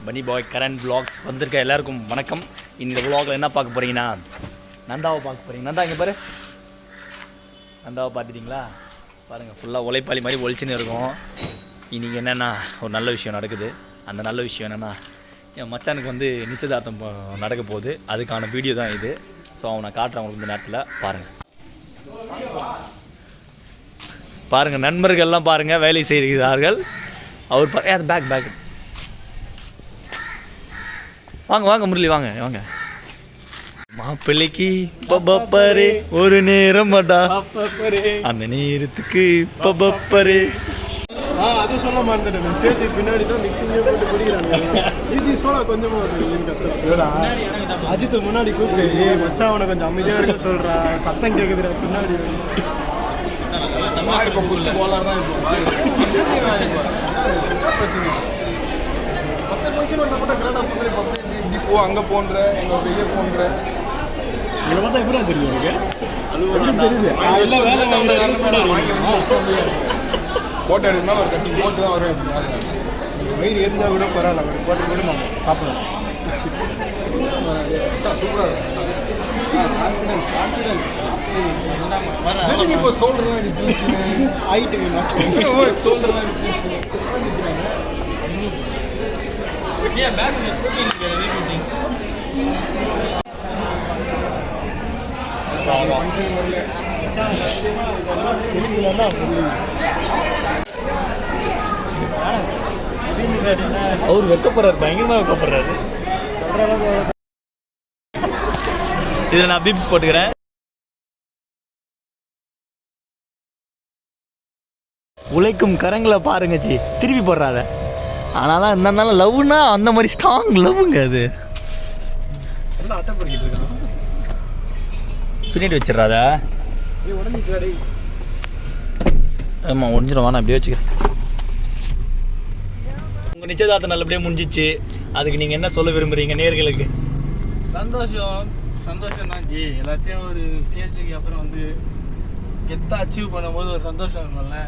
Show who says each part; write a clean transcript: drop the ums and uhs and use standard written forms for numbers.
Speaker 1: பனி பாய் current vlogs வந்திருக்க எல்லாருக்கும் வணக்கம். இந்த vlogல என்ன பார்க்க போகிறீங்கன்னா நந்தாவை பார்க்க போகிறீங்க. நந்தா இங்கே பாரு, நந்தாவை பார்த்துட்டிங்களா? பாருங்கள், ஃபுல்லாக உழைப்பாளி மாதிரி ஒழிச்சுன்னு இருக்கும். இன்றைக்கி என்னென்னா ஒரு நல்ல விஷயம் நடக்குது. அந்த நல்ல விஷயம் என்னென்னா என் மச்சானுக்கு வந்து நிச்சயதார்த்தம் நடக்க போகுது. அதுக்கான வீடியோ தான் இது. ஸோ அவனை காட்டுறேன் உங்களுக்கு இந்த நேரத்தில். பாருங்கள் நண்பர்கள்லாம் பாருங்கள் வேலை செய்கிறார்கள். அவர் அது பேக் வாங்க வாங்க முரளி வாங்க வாங்க. மாப்பிள்ளைக்கு பப்பரே ஒரு நேரம் அடா அந்த நேரத்துக்கு பப்பரே.
Speaker 2: அது சொல்ல மாட்டேன். ஸ்டேஜுக்கு பின்னாடி தான் மிக்சிங்கே போட்டு குடிக்கிறாங்க. ஜிஜி சோடா கொஞ்சமாக அஜித்து முன்னாடி கூப்பிட்டு மச்சான் அவனை கொஞ்சம் அமைதியாக இருக்க சொல்கிறா, சத்தம் கேட்குதுடா பின்னாடி.
Speaker 3: அங்கே போன்ற எங்கள் செய்ய போன்ற
Speaker 2: இதை பார்த்தா எப்படி தெரியும் எனக்கு தெரியுது. எல்லாம் வேலை
Speaker 3: ஃபோட்டோ எடுக்கணும் ஒரு கட்டி போட்டு தான் வருவேன்.
Speaker 2: வயிறு இருந்தால் கூட பரவாயில்ல, ஒரு போட்டு கூட நம்ம சாப்பிடலாம்.
Speaker 3: சூப்பராக இப்போ சொல்கிறேன்
Speaker 2: ஆயிட்டு
Speaker 3: சொல்கிறேன்.
Speaker 1: அவர் வெக்கப்படுறாரு, பயங்கரமாக வெக்கப்படுறாரு. இதில் நான் பீப்ஸ் போட்டுக்கிறேன். உழைக்கும் கரங்களை பாருங்க சி, திருப்பி போடுறாத. ஆனால் தான் என்னன்னால லவ்னா அந்த மாதிரி ஸ்ட்ராங் லவ்வுங்க. அது
Speaker 2: அட்டை பண்ணிக்கிட்டு இருக்கான்.
Speaker 1: பின்னாடி வச்சிடறாத. ஆமாம் ஒடிஞ்சிடும், வேணா அப்படியே வச்சுக்கிறேன். உங்கள் நிச்சயதார்த்தம் நல்லபடியாக முடிஞ்சிச்சு. அதுக்கு நீங்கள் என்ன சொல்ல விரும்புகிறீங்க நேர்களுக்கு?
Speaker 2: சந்தோஷம் தான் ஜி. எல்லாத்தையும் ஒரு ஸ்டேஜுக்கு அப்புறம் வந்து கெத்தாக அச்சீவ் பண்ணும்போது ஒரு சந்தோஷம் இருக்கும்ல.